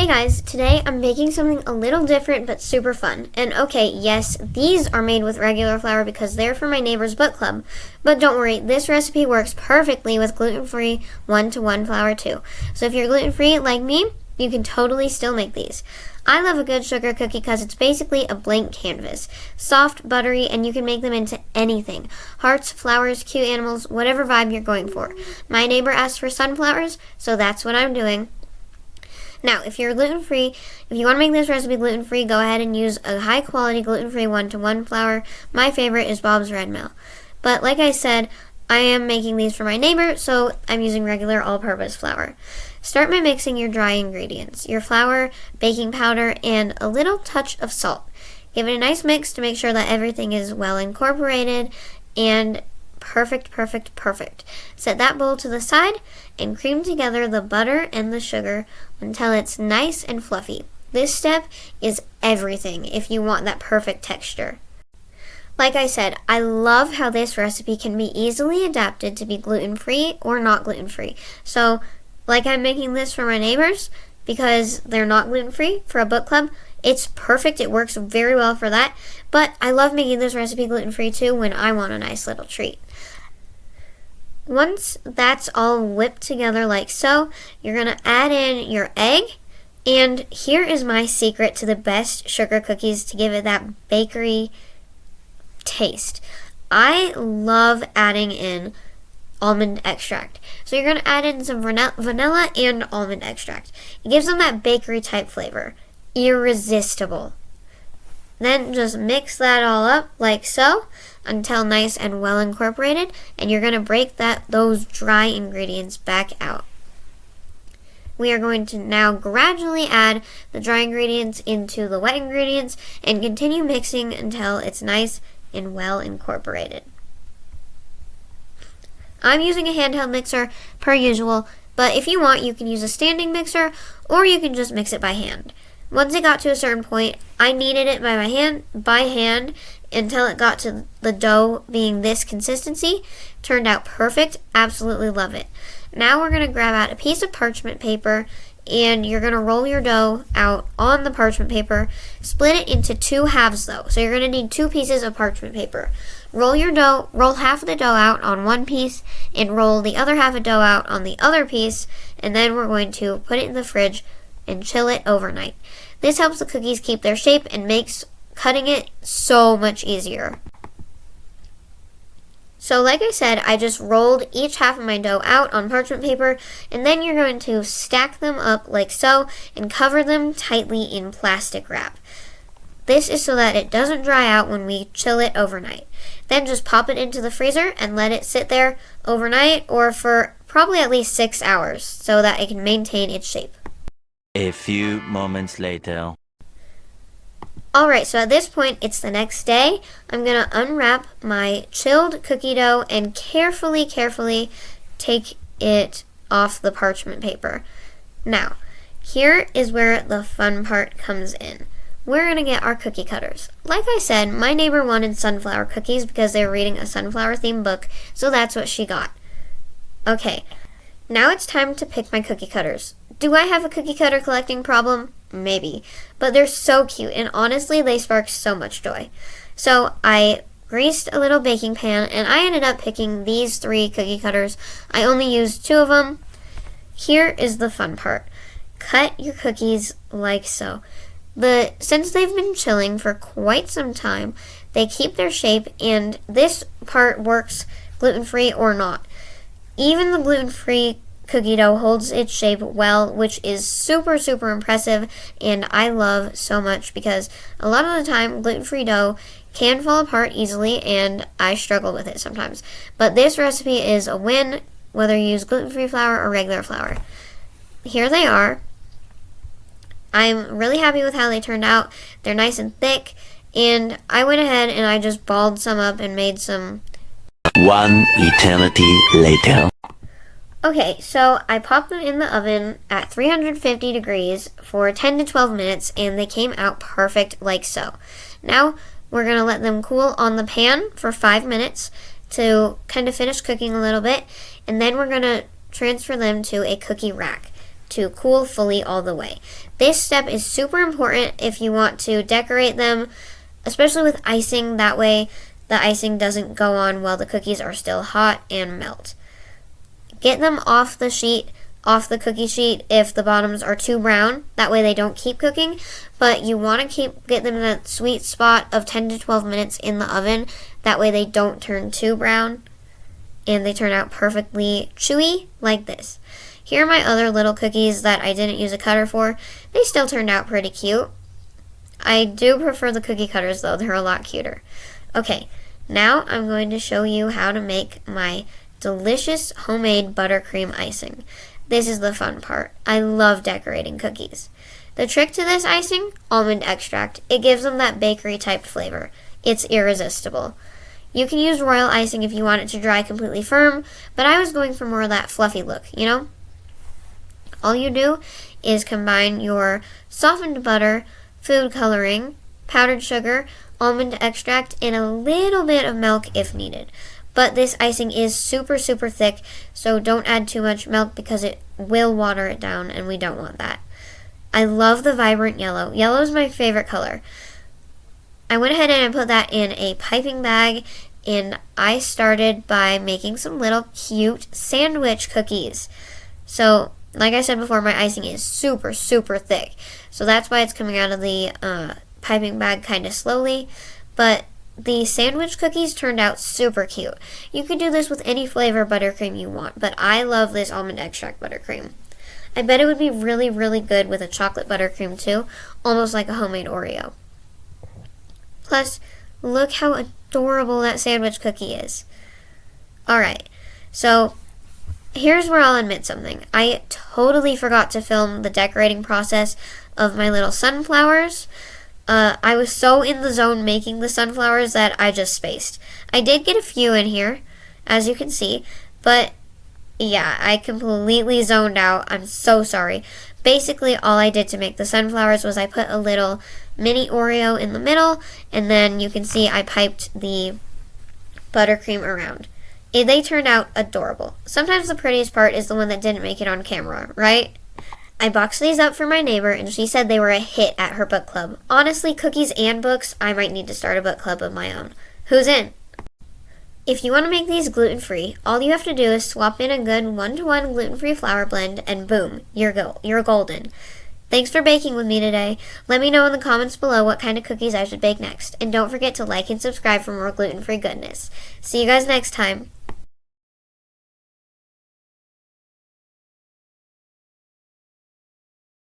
Hey guys, today I'm making something a little different but super fun. And okay, yes, these are made with regular flour because they're for my neighbor's book club. But don't worry, this recipe works perfectly with gluten-free 1-to-1 flour too. So if you're gluten-free like me, you can totally still make these. I love a good sugar cookie because it's basically a blank canvas. Soft, buttery, and you can make them into anything. Hearts, flowers, cute animals, whatever vibe you're going for. My neighbor asked for sunflowers, so that's what I'm doing. Now, if you're gluten-free, if you want to make this recipe gluten-free, go ahead and use a high-quality gluten-free 1-to-1 flour. My favorite is Bob's Red Mill. But like I said, I am making these for my neighbor, so I'm using regular all-purpose flour. Start by mixing your dry ingredients, your flour, baking powder, and a little touch of salt. Give it a nice mix to make sure that everything is well incorporated and perfect. Set that bowl to the side and cream together the butter and the sugar until it's nice and fluffy. This step is everything if you want that perfect texture. Like I said, I love how this recipe can be easily adapted to be gluten-free or not gluten-free. So, like I'm making this for my neighbors because they're not gluten-free for a book club, it's perfect. It works very well for that. But I love making this recipe gluten-free too when I want a nice little treat. Once that's all whipped together like so, you're going to add in your egg. And here is my secret to the best sugar cookies to give it that bakery taste. I love adding in almond extract. So you're going to add in some vanilla and almond extract. It gives them that bakery type flavor. Irresistible. Then just mix that all up like so until nice and well incorporated, and you're going to break those dry ingredients back out. We are going to now gradually add the dry ingredients into the wet ingredients and continue mixing until it's nice and well incorporated. I'm using a handheld mixer per usual, but if you want, you can use a standing mixer or you can just mix it by hand. Once it got to a certain point, I kneaded it by hand until it got to the dough being this consistency. Turned out perfect. Absolutely love it. Now we're going to grab out a piece of parchment paper and you're going to roll your dough out on the parchment paper. Split it into two halves though. So you're going to need 2 pieces of parchment paper. Roll half of the dough out on one piece and roll the other half of dough out on the other piece, and then we're going to put it in the fridge and chill it overnight. This helps the cookies keep their shape and makes cutting it so much easier. So like I said, I just rolled each half of my dough out on parchment paper, and then you're going to stack them up like so and cover them tightly in plastic wrap. This is so that it doesn't dry out when we chill it overnight. Then just pop it into the freezer and let it sit there overnight or for probably at least 6 hours so that it can maintain its shape. A few moments later. Alright, so at this point, it's the next day. I'm going to unwrap my chilled cookie dough and carefully take it off the parchment paper. Now, here is where the fun part comes in. We're going to get our cookie cutters. Like I said, my neighbor wanted sunflower cookies because they were reading a sunflower themed book, so that's what she got. Okay, now it's time to pick my cookie cutters. Do I have a cookie cutter collecting problem? Maybe. But they're so cute, and honestly, they spark so much joy. So I greased a little baking pan, and I ended up picking these 3 cookie cutters. I only used 2 of them. Here is the fun part. Cut your cookies like so. Since they've been chilling for quite some time, they keep their shape, and this part works gluten-free or not. Even the gluten-free cookie dough holds its shape well, which is super impressive, and I love so much because a lot of the time gluten-free dough can fall apart easily and I struggle with it sometimes. But this recipe is a win whether you use gluten-free flour or regular flour. Here they are. I'm really happy with how they turned out. They're nice and thick, and I went ahead and I just balled some up and made some. 1 eternity later. Okay, so I popped them in the oven at 350 degrees for 10 to 12 minutes, and they came out perfect like so. Now, we're going to let them cool on the pan for 5 minutes to kind of finish cooking a little bit, and then we're going to transfer them to a cookie rack. to cool fully all the way. This step is super important if you want to decorate them, especially with icing. That way the icing doesn't go on while the cookies are still hot and melt. Get them off the cookie sheet if the bottoms are too brown. That way they don't keep cooking, but you want to get them in that sweet spot of 10 to 12 minutes in the oven. That way they don't turn too brown and they turn out perfectly chewy like this. Here are my other little cookies that I didn't use a cutter for. They still turned out pretty cute. I do prefer the cookie cutters though, they're a lot cuter. Okay, now I'm going to show you how to make my delicious homemade buttercream icing. This is the fun part. I love decorating cookies. The trick to this icing, almond extract. It gives them that bakery type flavor. It's irresistible. You can use royal icing if you want it to dry completely firm, but I was going for more of that fluffy look, you know? All you do is combine your softened butter, food coloring, powdered sugar, almond extract, and a little bit of milk if needed. But this icing is super, super thick, so don't add too much milk because it will water it down, and we don't want that. I love the vibrant yellow. Yellow is my favorite color. I went ahead and put that in a piping bag, and I started by making some little cute sandwich cookies. So, like I said before, my icing is super, super thick. So that's why it's coming out of the piping bag kind of slowly. But the sandwich cookies turned out super cute. You could do this with any flavor buttercream you want, but I love this almond extract buttercream. I bet it would be really, really good with a chocolate buttercream too, almost like a homemade Oreo. Plus, look how adorable that sandwich cookie is. Alright, so here's where I'll admit something. I totally forgot to film the decorating process of my little sunflowers. I was so in the zone making the sunflowers that I just spaced. I did get a few in here, as you can see, but yeah, I completely zoned out. I'm so sorry. Basically, all I did to make the sunflowers was I put a little mini Oreo in the middle, and then you can see I piped the buttercream around. They turned out adorable. Sometimes the prettiest part is the one that didn't make it on camera, right? I boxed these up for my neighbor, and she said they were a hit at her book club. Honestly, cookies and books, I might need to start a book club of my own. Who's in? If you want to make these gluten-free, all you have to do is swap in a good 1-to-1 gluten-free flour blend, and boom, you're golden. Thanks for baking with me today. Let me know in the comments below what kind of cookies I should bake next. And don't forget to like and subscribe for more gluten-free goodness. See you guys next time.